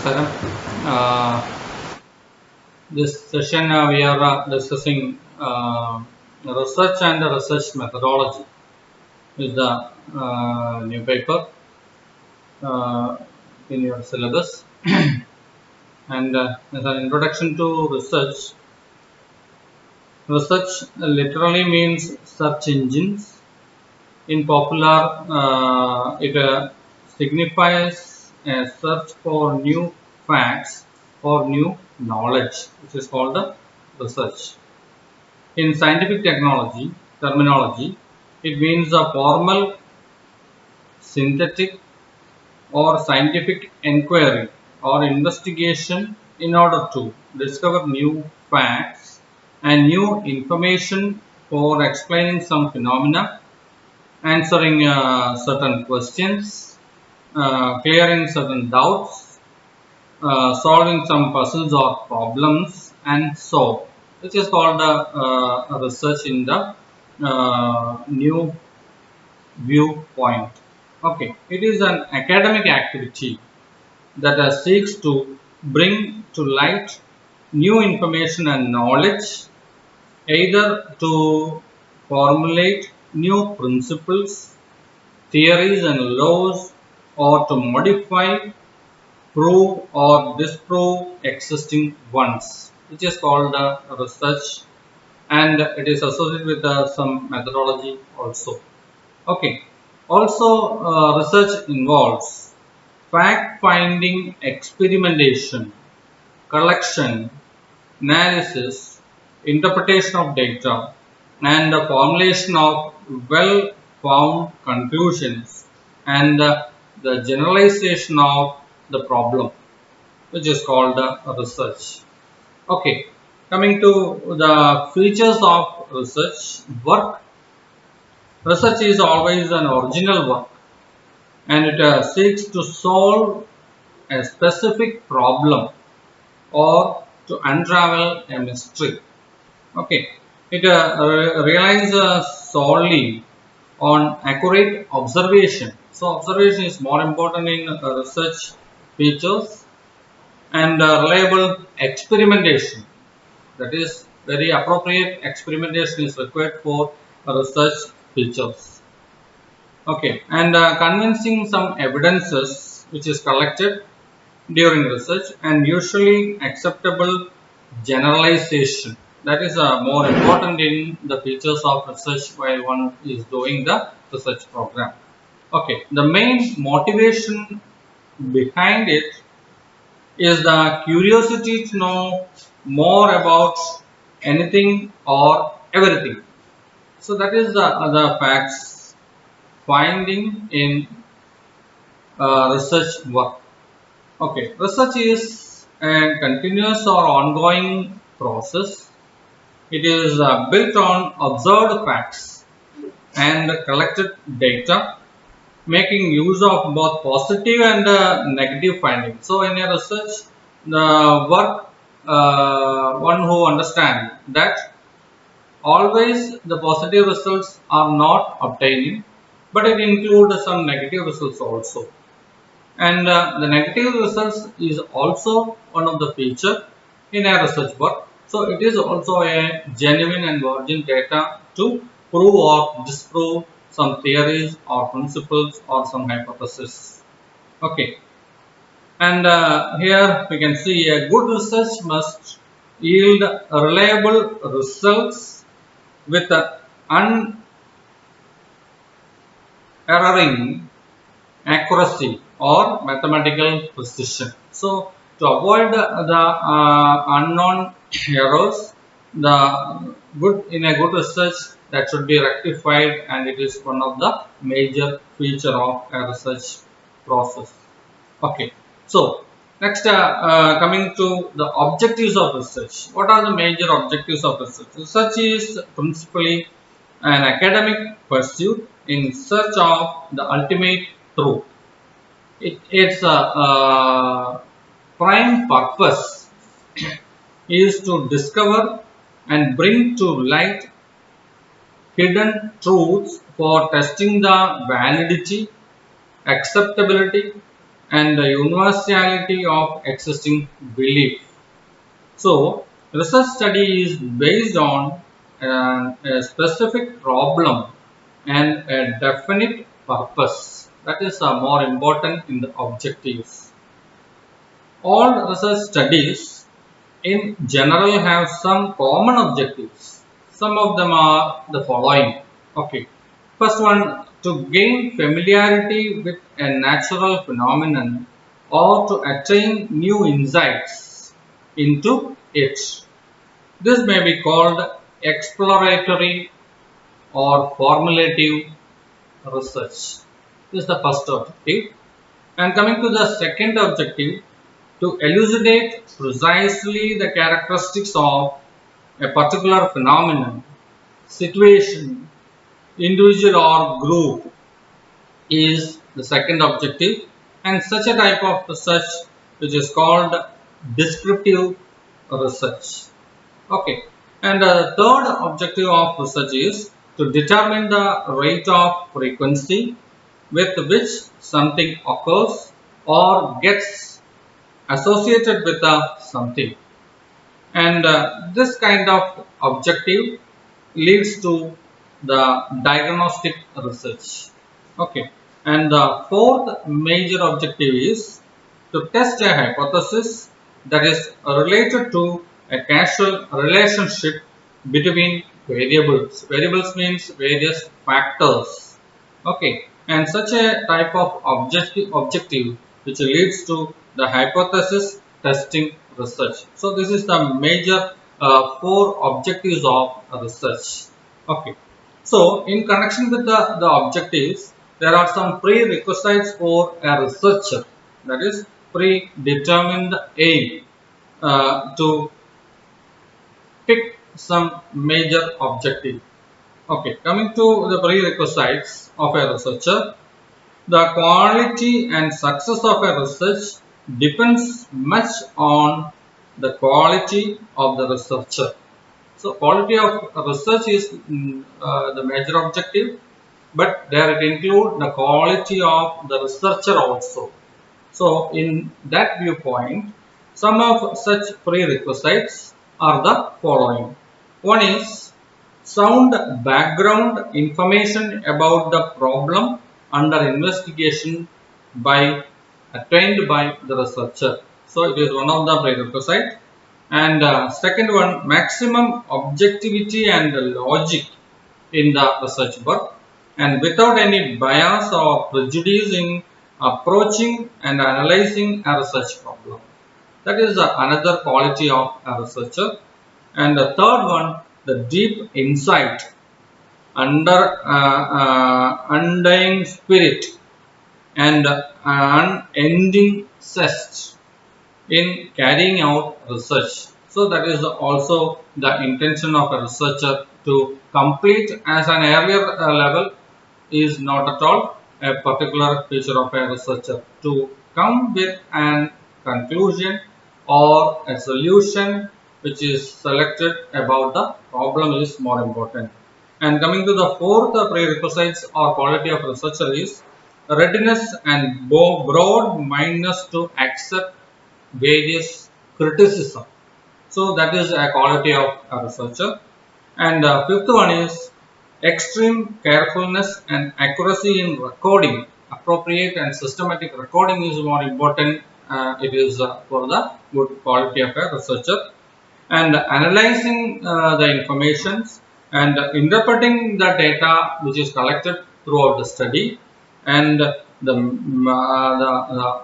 Namaskaram. Uh, this session we are discussing research and research methodology with the new paper uh, in your syllabus. And as an introduction to research, research literally means search engines. In popular, it signifies a search for new facts or new knowledge, which is called the research. In scientific terminology, it means a formal, synthetic, or scientific inquiry or investigation in order to discover new facts and new information for explaining some phenomena, answering certain questions, clearing certain doubts, solving some puzzles or problems, and so, which is called research in the new viewpoint. Okay, it is an academic activity that seeks to bring to light new information and knowledge, either to formulate new principles, theories, and laws, or to modify, prove, or disprove existing ones, which is called research, and it is associated with some methodology also. Okay. Also, research involves fact-finding, experimentation, collection, analysis, interpretation of data, and the formulation of well-found conclusions, and the generalization of the problem, which is called research. Okay, coming to the features of research work. Research is always an original work, and it seeks to solve a specific problem or to unravel a mystery. Okay, it relies solely on accurate observation. So, observation is more important in research features, and reliable experimentation. That is, very appropriate experimentation is required for research features. Okay, and convincing some evidences which is collected during research, and usually acceptable generalization. That is more important in the features of research while one is doing the research program. Okay, the main motivation behind it is the curiosity to know more about anything or everything. So that is the facts finding in research work. Okay, research is a continuous or ongoing process. It is built on observed facts and collected data, making use of both positive and negative findings. So, in a research, the work one who understands that always the positive results are not obtaining, but it includes some negative results also. And the negative results is also one of the feature in a research work. So it is also a genuine and virgin data to prove or disprove some theories or principles or some hypothesis. Okay, and here we can see a good research must yield reliable results with unerring accuracy or mathematical precision. So, to avoid the unknown errors, the good in a good research that should be rectified, and it is one of the major feature of a research process. Okay, so next coming to the objectives of research. What are the major objectives of research? Research is principally an academic pursuit in search of the ultimate truth. Its prime purpose is to discover and bring to light hidden truths for testing the validity, acceptability, and the universality of existing belief. So, research study is based on a specific problem and a definite purpose. That is more important in the objectives. All research studies in general have some common objectives. Some of them are the following. Okay. First one, to gain familiarity with a natural phenomenon or to attain new insights into it. This may be called exploratory or formulative research. This is the first objective. And coming to the second objective, to elucidate precisely the characteristics of a particular phenomenon, situation, individual or group is the second objective, and such a type of research which is called descriptive research. Okay, and the third objective of research is to determine the rate of frequency with which something occurs or gets associated with something, and this kind of objective leads to the diagnostic research. Okay, and the fourth major objective is to test a hypothesis that is related to a causal relationship between variables. Variables means various factors. Okay, and such a type of objective which leads to the hypothesis testing research. So this is the major four objectives of research. Okay, so in connection with the objectives, there are some prerequisites for a researcher, that is predetermined aim to pick some major objective. Okay, coming to the prerequisites of a researcher, the quality and success of a research depends much on the quality of the researcher. So, quality of research is the major objective, but there it includes the quality of the researcher also. So, in that viewpoint, some of such prerequisites are the following. One is sound background information about the problem under investigation by attained by the researcher. So, it is one of the prerequisites. And second one, maximum objectivity and logic in the research work, and without any bias or prejudice in approaching and analyzing a research problem. That is another quality of a researcher. And the third one, the deep insight, undying spirit, and unending zest in carrying out research. So that is also the intention of a researcher to complete as an earlier level is not at all a particular feature of a researcher. To come with an conclusion or a solution which is selected about the problem is more important. And coming to the fourth prerequisites or quality of researcher is readiness and broad mindedness to accept various criticism. So that is a quality of a researcher. And fifth one is extreme carefulness and accuracy in recording. Appropriate and systematic recording is more important. It is for the good quality of a researcher. And analyzing the informations and interpreting the data which is collected throughout the study, and the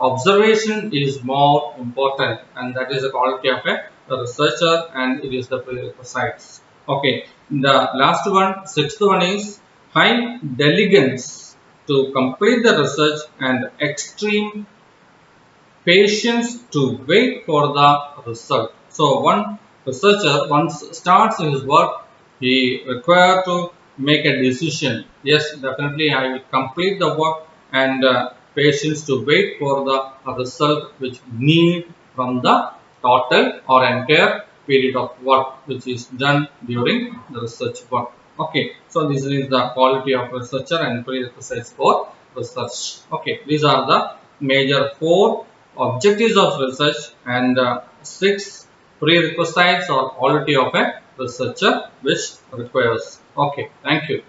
observation is more important, and that is the quality of a researcher, and it is the prerequisites. Okay, the last one, sixth one is high diligence to complete the research and extreme patience to wait for the result. So one researcher once starts his work, he requires to make a decision. Yes, definitely I will complete the work, and patience to wait for the result which need from the total or entire period of work which is done during the research work. Okay, so this is the quality of researcher and prerequisites for research. Okay, these are the major 4 objectives of research and 6 prerequisites or quality of a researcher which requires. Okay, thank you.